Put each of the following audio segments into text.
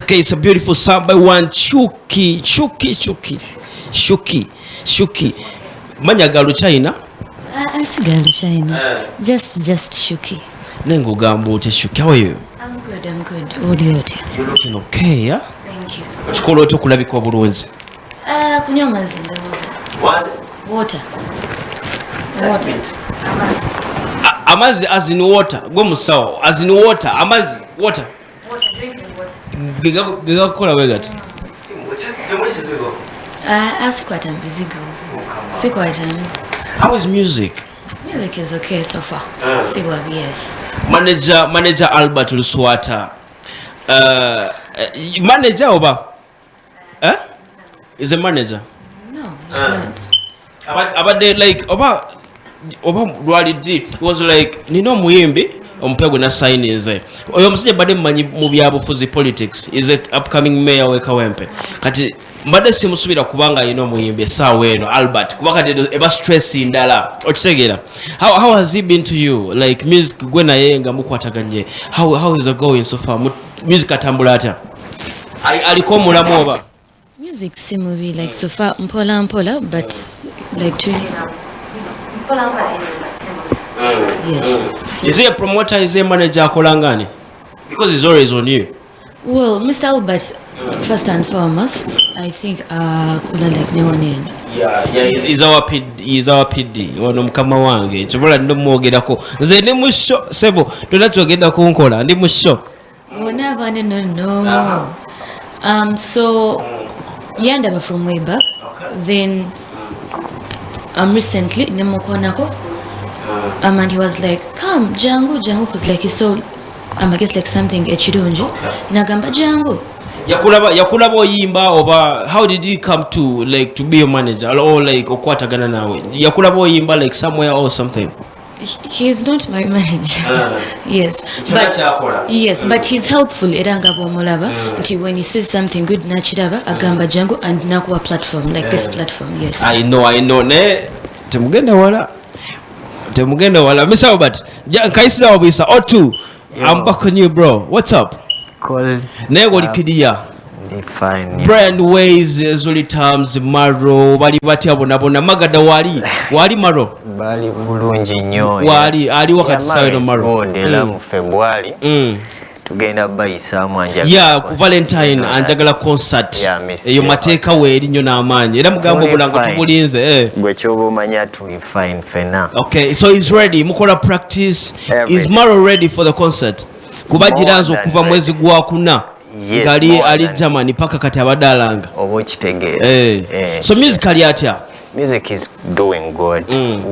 Okay, it's a beautiful song by one Shuki. Manya galu China? Asigalu China. Just Shuki. Nengo gambo te Shuki. How are you? I'm good. Odioti. You're looking okay, yeah? Thank you. Chikolo to kulabika obulunzi. Kunywa amazzi ndowooza. What? Water. Amazi as in water. Gwe musawo. As in water. Amazi. Water. Drinking water. Gigakola wegati. Asikwata mbizigo. Sikwata. How is music? Music is okay so far. Sigwabi, yes. Manager Albert Luswata. Manager oba? Is a manager? No, it's not. About the like oba Rwalidi was like Omuyimbi Omupya gwe Asaininze. Oyo musajja badde mmanyi mu byabufuzi politics is a upcoming mayor we Kawempe. Kati mbadde simusubira kubanga Omuyimbi essaawa eno Albert kuba kati eba stress ndala okitegeera. How has he been to you like music gwe naye nga mukwataganye how is it going so far music atambula atya aliko omulamu oba Music simubi like so far mpola but like to yes. Is he a promoter? Is he a manager? Akolangani? Because he's always on you. Well, Mr. Albert, first and foremost, I think kula like no one in. Yeah, he's our PD. Ono mukama wange. Chobola ndo mwogerako. Nze ndi mu show sebo. Tunatogenda kunkola ndi mu show. Never no. So yandaba from way back. Then recently nemokonako. And he was like, come, Jango, because like he saw, I guess like something echidunji. Nagamba Jango. Yakulaba Oyimba oba how did he come to like to be a manager or like okwatagana nawe? Yakulaba Oyimba like somewhere or something. He is not my manager. Yes. But he's helpful eranga bomolaba until when he says something good nachiraba agamba Jango and nakuwa platform like this platform. Yes. I know ne temugenda wala Mr. Albert kaisira obisa O2 I'm back on you bro what's up call nego likidia fine brand ways zuli terms maro bali bati abona magada wali maro bali bulungi nnyo wali ali wakati sayo maro ndela mu February tugenda bayisaamu ku Valentine anjagala concert eyo mateeka weeri nnyo n'amaanyi era mugambo bulanga tubulinze gwe kyoba omanya tuli fine fena. Okay, so he's ready mukola practice is Maro ready for the concert kuba giranze okuva mwezi gwa kuna ngali ali Germany paka kati abadalanga oba okitegeera so musically atya music is doing good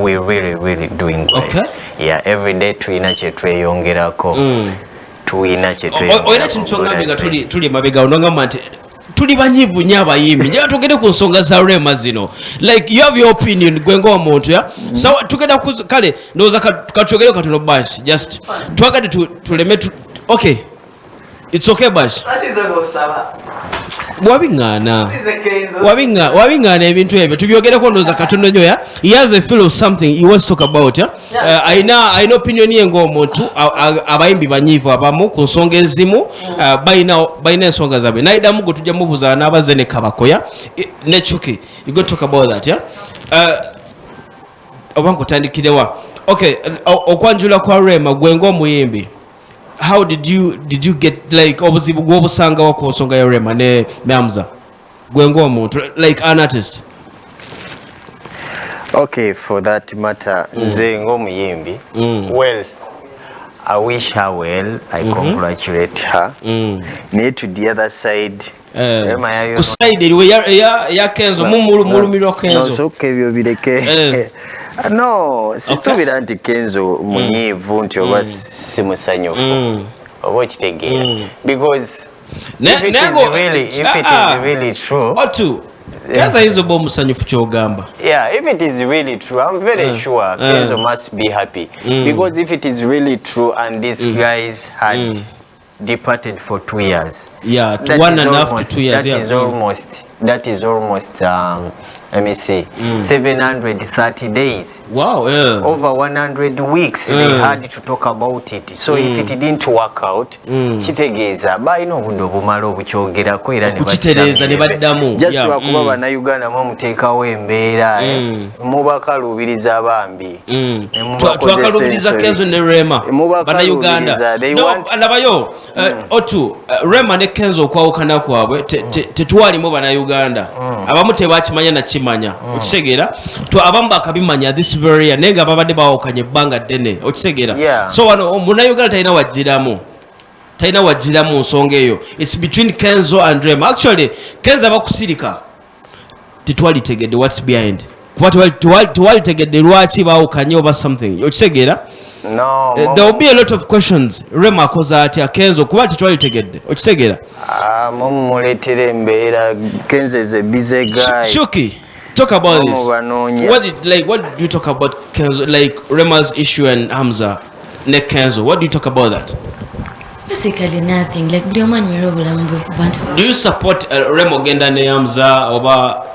we really doing good. Okay. Yeah, every day tulina kye tweyongerako oyina kintu kyongambe nga tuli mabega onongamba nti tuli banyivu nnyo abayimbi njagala tugende ku nsonga za rema zino like you have your opinion gwe ng'omuntu ya sawa tugenda kale ndowooza katwogere katono bash just twagadde tuleme okay it's okay bash wabiŋŋaana ebintu ebyo tubyogereko ndowooza katono nnyo ya he has a feel of something he wants to talk about ya ayina opinion ye ng'omuntu abayimbi banyiivu abamu ku nsonga ezimu bayina ensonga zaabwe nayidamu gwe tujja mubuuza n'abazze ne kabakoya ne Chuki you go talk about that ya oba nkutandikirewa okay okwanjula kwa rema gwe ng'omuyimbi how did you get like obuzibu gw'obusanga ku nsonga ya rema ne Hamza gwe ng'omuntu like an artist? Okay, for that matter nze ng'omuyimbi well I wish her well I congratulate her naye to the other side ku side eriwe ya Kenzo mulumirwa Kenzo nosooka ebyo bireke no sisuubira nti Kenzo munyiivu nti oba simusanyufu oba okitegeera because if it is really true Kenzo ayinza oba omusanyufu ky'ogamba. Yeah, if it is really true, I'm very sure Kenzo must be happy. Because if it is really true and these guys had departed for 2 years. Yeah, 1.5 to 2 years. That is almost let me see, 730 days. Wow, yeah. Over 100 weeks they had to talk about it. So if it didn't work out, kitegeeza balina obudde obumala obukyogerako era ne baddamu. Just wakuba bannayuganda muteekawo embeera mubakalubiriza bambi. Twakalubiriza Kenzo ne Rema bannayuganda. Nabayo otu Rema ne Kenzo okwawukana kwabwe tetuwalimu bannayuganda. Abamu tebakimanya na kimanya. Okitegeera abamu bakabimanya this very year nenga babadde bawukanye ebbanga ddene. Okitegeera so wano munnayuganda talina wajjiramu nsonga eyo. It's between Kenzo and Rema. Actually Kenzo abakusirika tetwalitegedde what's behind. Kuba tewalitegedde lwaki bawukanye oba something. Okitegeera no, there will be a lot of questions. Rema akoze atya Kenzo kuba tetwalitegedde. Okitegeera mumuleetera embeera. Kenzo is a busy guy. Shuki, talk about this. What did you talk about Kenzo, like Rema's issue and Hamza ne Kenzo? What do you talk about that? Basically nothing. Like do you support Remo Genda ne Hamza oba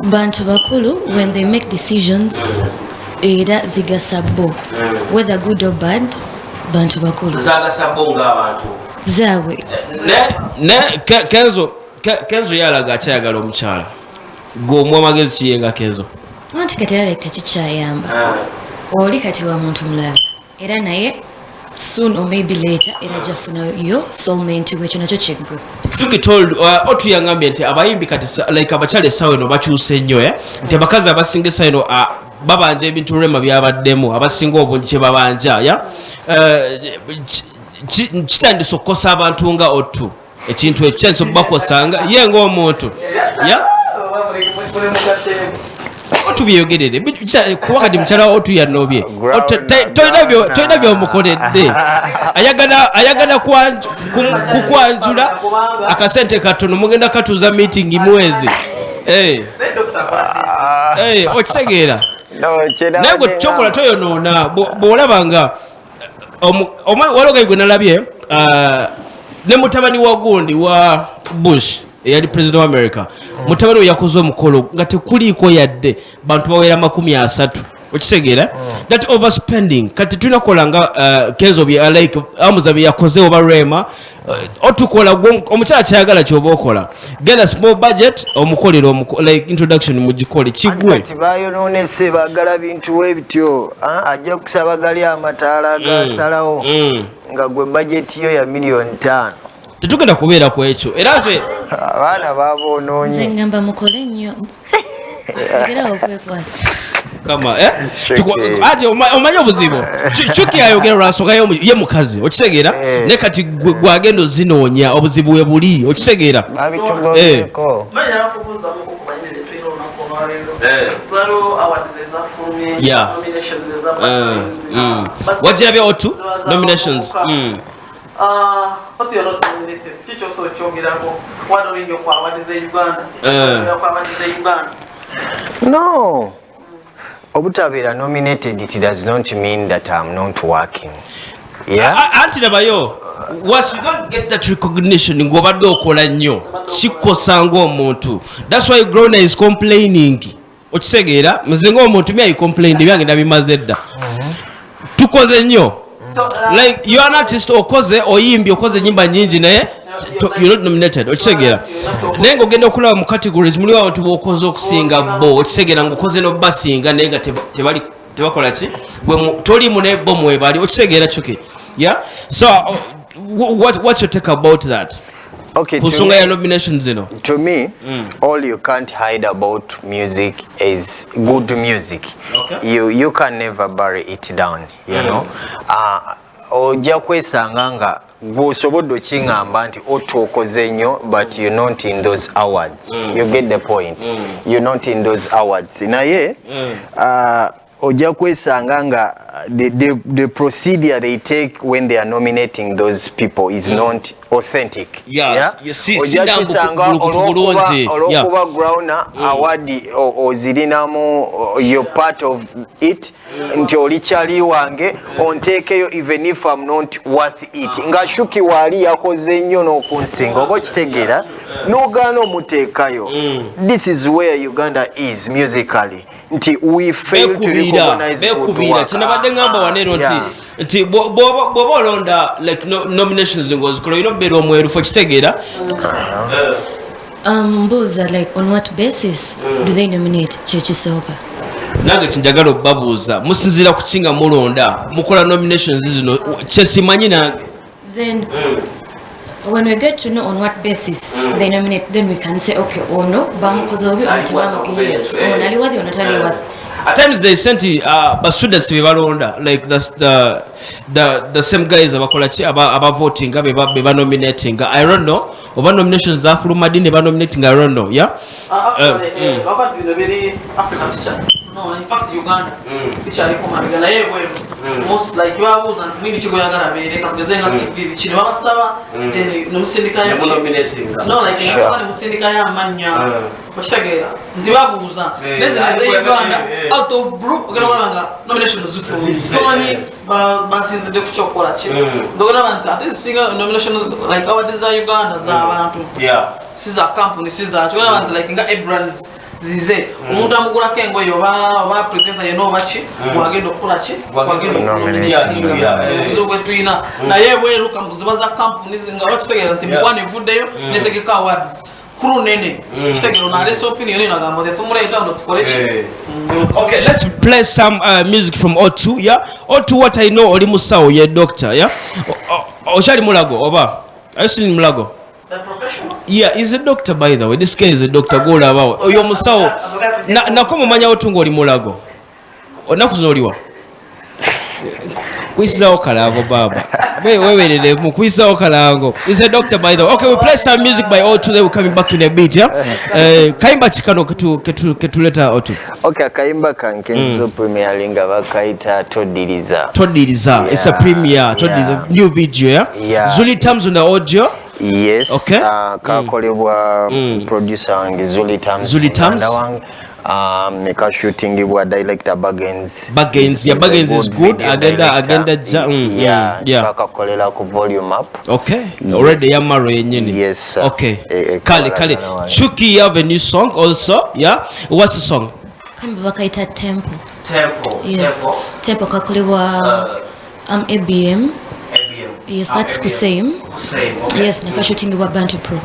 Bantu bakulu when they make decisions era zigasabo whether good or bad bantu bakulu zagasabo ng'abantu zawe ne Kenzo yalaga akyayagala omukyala g'omwa magezi kiyenga Kenzo anti kati yalekta kikyayamba oli kati wa muntu mulala era naye soon or maybe later era jafuna yo soulmate we kino kyeggo Chuki told otu yangambye nti abayimbi kati like abakyala esawa eno bakyuse nnyo nti abakazi abasinga esawa eno babanja ebintu Rema byabaddemu abasinga obungi kye babanja kitandise okukosa abantu nga otu ekintu ekitandise okubakosanga ye ng'omuntu otu byeyogerere kuba kati mukyala otu yanobye tolina byomukoledde ayagala kukwanjula akasente katono mugenda katuuza meeting mwezi okitegeera naye gwe kyokola toyonoona bw'olaba nga walogayi gwe nalabye ne mutabani wa gundi wa Bush eyali president wa America mutabani we yakoze omukolo nga tekuliiko yadde bantu bawera 30. Okitegeera that overspending kati tunakola nga Kenzo like Hamza bye yakoze oba Rema otukola omukyala kyayagala kyoba okola get a small budget omukolero like introduction mugikole kigwe kati bayonoonese baagala bintu webityo ajja kusaba gali amataala gasalawo nga gwe budget yo ya $5 million. tetugenda kubeera ku ekyo era nze abaana baboonoonye nze ngamba mukole nnyo egera okwekwasa kama ati omanye obuzibu Chuki ayogera lwansonga ye mukazi okitegeera ne kati gwagenda ozinoonya obuzibu we buli okitegeera wagirabye otu nominations What you're not nominated. Teach us what you're going to what are you what is the Uganda? No. Obutabeera nominated, it does not mean that I'm not working. Anti nabayo once you don't get that recognition ngobadde okola nnyo kikosa ng'omuntu. That's why Grona is complaining. Okitegeera nze ng'omuntu me I complained byange nabimaze dda. Tukoze nnyo. Like you are an artist oyimbi okoze nyimba nyingi naye you're not nominated okitegeera naye ng'ogenda okulaba mu categories muli abantu bokoze okusinga bo okitegeera ng'okoze n'obasinga naye nga tebakola ki tolimu ne bo mwebali okitegeera Chuki so what's your take about that? Okay, to me, all you can't hide about music is good music. Okay. You can never bury it down, you know. Ojja kwesanga nga bw'osobodde okingamba nti otuokoze nnyo but you're not in those awards. You get the point. You're not in those awards. Naye ojja kwesanga nga the procedure they take when they are nominating those people is not authentic. Ojja kisanga olwokuba Growner award ozirinamu you're part of it nti olikyali wange onteekeyo even if I'm not worth it. Nga Shuki wali yakoze nnyo n'okunsinga oba okitegeera n'ogaana omuteekayo. This is where Uganda is musically. Nti we fail to recognize good work. Chenabadde ngamba wanero nti bw'oba olonda like nominations ng'ozikola olina okubeera omweru fo kitegeera. Mbuuza like on what basis do they nominate kyekisooka? Nange kinjagala okubabuuza musinziira ku kinga mulonda mukola nominations zino kyesimanyi nange. Then when we get to know on what basis they nominate, then we can say okay or no bamukoze obi omuti yes onali wathi onatali wathi. At times they sent the students bebalonda like the same guys abakola chi aba voting be nominating. I don't know oba nominations za fuluma dine ba nominating. I don't know. Yeah, wakati vile vile African teacher. No, in fact Uganda teacher alikomanga na yeye wewe most like you are and mimi chiko yagara bere kakugezenga TV chini babasaba then nomusindika ya nominating. No like ngakana musindika ya manya bashagera ndibabuza lezi Uganda out of group ugananga nomination zufu somani basinze de kuchokora chi ndogana bantu ati single nomination like our desire Uganda za abantu siza company siza chokora bantu like nga brands zize umuntu amugura kengo yo ba presenter yeno bachi wagenda okula chi wagenda zogwe tuina na yewe ruka muzibaza companies nga bachitegera nti mukwane vudeyo netegeka awards kuru nene chitegero na reso opinion ina gamba tumureta ndo tukoleche. Okay, let's play some music from O2. Yeah, O2 what I know oli musawo ye doctor. Yeah, ochali mulago oba ayisini mulago. The professional? Yeah, he's a doctor by the way. This guy is a doctor. Go about. Oyo musawo. Na komo manya otungo oli mulago. Onakuzoliwa. Kwisawo kalango baba. Wewe mu kwisawo kalango. He's a doctor by the way. Okay, we play some music by O2 then we're coming back in a bit, yeah? Kaimba chikano ketuleta O2. Okay, kaimba kankenzo premier linga bakaita Todiriza. Todiriza. It's a premiere. Todiriza new video, yeah? Zuli Terms on the audio. Yes. Okay. Kakolebwa producer wange Zuli Terms. Neka shooting wa director Baggins. Yeah, Baggins is good. Agenda yeah. Kakolera ku volume up. Okay. Yes. Already yamaro yenyini. Yes. Okay. Kale. Chuki, you have a new song also. Yeah. What's the song? Kambe bakaita Tempo. Yes. Tempo. Kakolebwa ABM. Yes, that's Kusame. Okay. Yes, naka shooting wa Bantu Pro.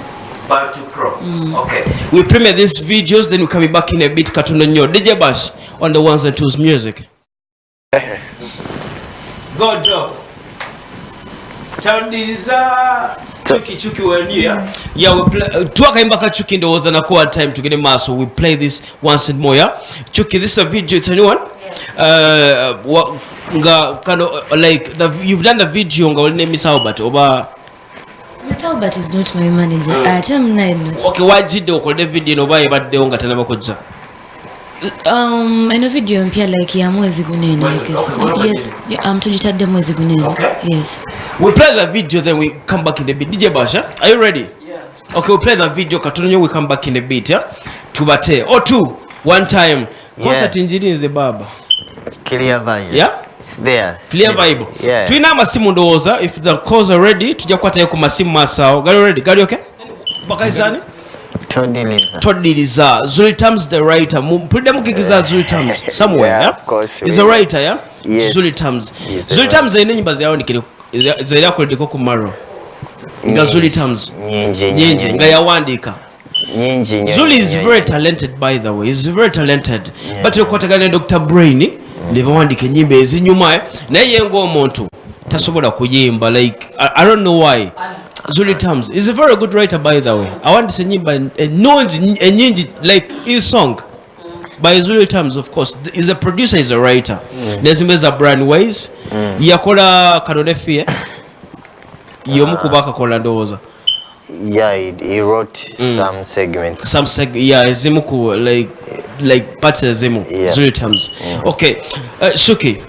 Okay. We premiere these videos, then we'll come back in a bit. Katuno nyo DJ Bash on the ones and twos music. Good job. Tandiliza Chuki when you yeah we play tuaka imbaka Chuki ndo waza na kwa time to get a mass, so we play this once and more. Yeah, Chuki, this is a video. It's a new one. Yes. Nga kano like you've done the video nga name Miss Albert oba Mr. Albert is not my manager. I'm not. Okay, wajide okole video no baye badde nga tanaba kojja. Eno video mpya like ya mwezi gunene like yes, tujitadde mwezi gunene. Okay. Yes. We play the video then we come back in a bit. DJ Basha, are you ready? Yes. Okay, we play the video Katonyo, we come back in a bit, yeah? Tubate O2 one time. Concert Asaininze baba. Clear vibe. Yeah? It's there. Clear vibe. Yeah. Tuina masimu ndoza if the calls are ready tujja kwata yako masimu masao. Gari ready? Gari okay? Bakaizani? Todiriza. Zuli Terms the writer. Mpulida mukikiza Zuli Terms somewhere, yeah? Of course. He's a writer, yeah? Yes. Zuli Terms. Yes, Zuli Terms ine nyimba zao nikiri zaira ko ndiko ku Maro. Nga Zuli Terms. Nyenje nga yawandika. Zuli is very talented by the way. He's very talented. Yeah. But yokwatagana Dr. Brainy ndibawandike nyimba ezinyuma naye ngo omuntu tasobola kuyimba like I don't know why. Zuli Terms is a very good writer by the way. I want to say nyimba nyingi like his song by Zuli Terms, of course. He's a producer, he's a writer. Nezimeza brand ways. Yakola Kanonefie. Yomukubaka kola ndoza. Yeah, he wrote some segments. Yeah, ezimuku like parts ezimu. Zuli Terms. Okay. Shuki,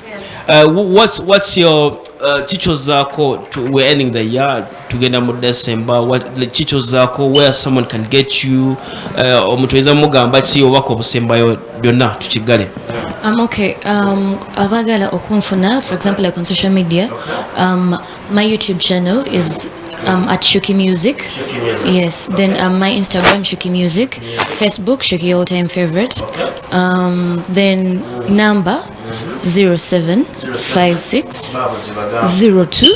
what's your chicho zako we're ending the year tugenda mu December, what chicho zako where someone can get you omutuiza mugamba ki obako obusembayo byonna tukigale? Okay. Abagala okunfuna, for example, like on social media, my YouTube channel is at Shuki Music. Yes. Then my Instagram Shuki Music, Facebook Shuki All Time Favorite. Then number 0756 02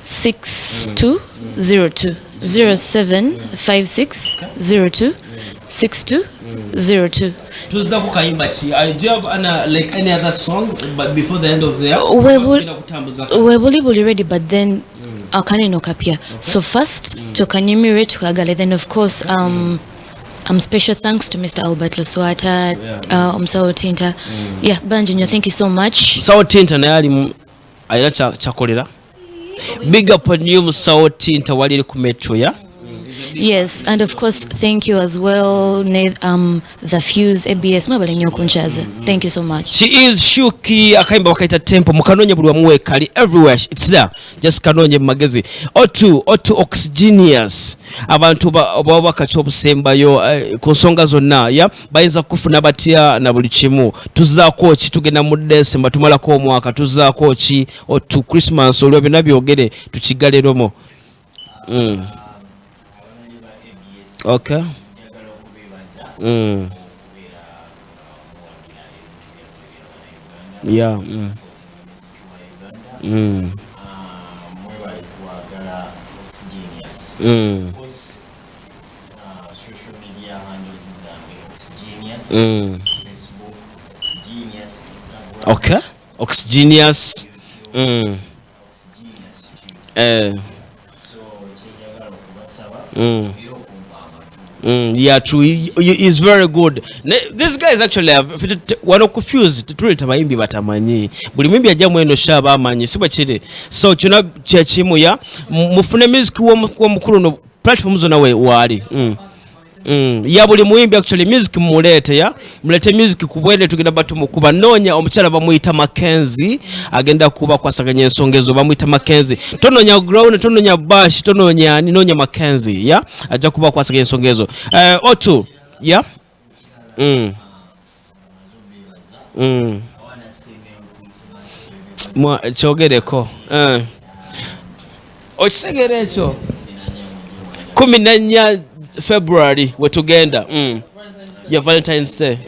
6202 0756 02 6202. Tuzako kayimba chi. Do you have like any other song but before the end of the year? We will ready, but then akaneno kapya. So first tukanyimire tukagale. Then of course special thanks to Mr. Albert Loswata, Sawo Tinta. Yeah, Banjinyo, thank you so much. Sawo Tinta naye ali ayina chakolera. Big up on you, Sawo Tinta, wali ku Metro, yeah? Yes, and of course, thank you as well, the Fuse ABS. Thank you so much. She is Shuki akaimba wakaita tempo mukanonye buli wamuwe kali everywhere. It's there. Just kanonye magezi. Otu Oxygenous. Abantu baba kachobu sembayo kusonga zonna ya bayinza kufuna batya na buli kimu. Tuzaako ki tugenda mu December tumalako omwaka tuzaako ki Otu Christmas olwo byonna byogere tukigaleromo. Okay. Yeah. Social media handles is Oxygenous. Facebook, Oxygenous. Instagram. Okay. Oxygenous. Yeah, true. He's very good. This guy is actually one of confused. Truly, tabayimbi batamanyi. Buli mwimbi ajja mweno shaba amanyi. Siba chiri. So chuna chechimu ya mufune music wa mukuru no platform zona we wali. Ya buli mwimbi actually music mulete ya mulete music kubwede tugenda batu mukuba nonya omukyala bamuyita Mackenzie agenda kuba kwasaganya ensongezo bamuyita Mackenzie tononya ground tononya bash tononya nonya Mackenzie ya aja kuba kwasaganya ensongezo Otu ya mwa chogereko okisegere ekyo 14 February we tugenda yeah, Valentine's Day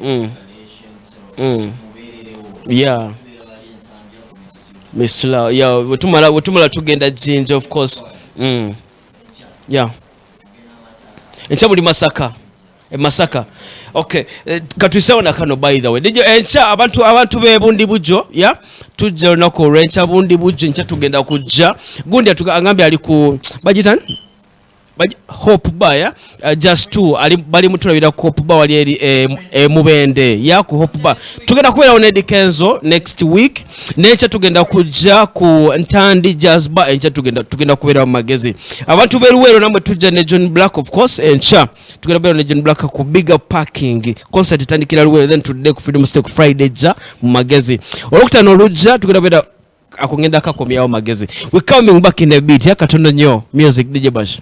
yeah Mr. Lau yeah wetumala tugenda Jinja of course yeah encha buli Masaka okay katwisawo nakano by the way dijo encha abantu bebundi bujo yeah tujja nako rencha bundi bujo encha tugenda kujja gundi atugambe ali ku bajitan Hope Bar just two bali mutulabira ku Hope Bar wali eri Mubende ya ku Hope Bar tugenda kubera onedi Kenzo next week necha tugenda kujja ku Ntandi Jazz Bar encha tugenda kubera magezi abantu beruwero namwe tujja ne John Black of course encha tugenda kubera ne John Black ku bigger parking concert tandikira luwero then today ku Freedom Stake Friday ja magezi olukutano lujja tugenda kubera akongenda akakomyawo magezi we coming back in a bit ya katondo nyo music DJ Bash.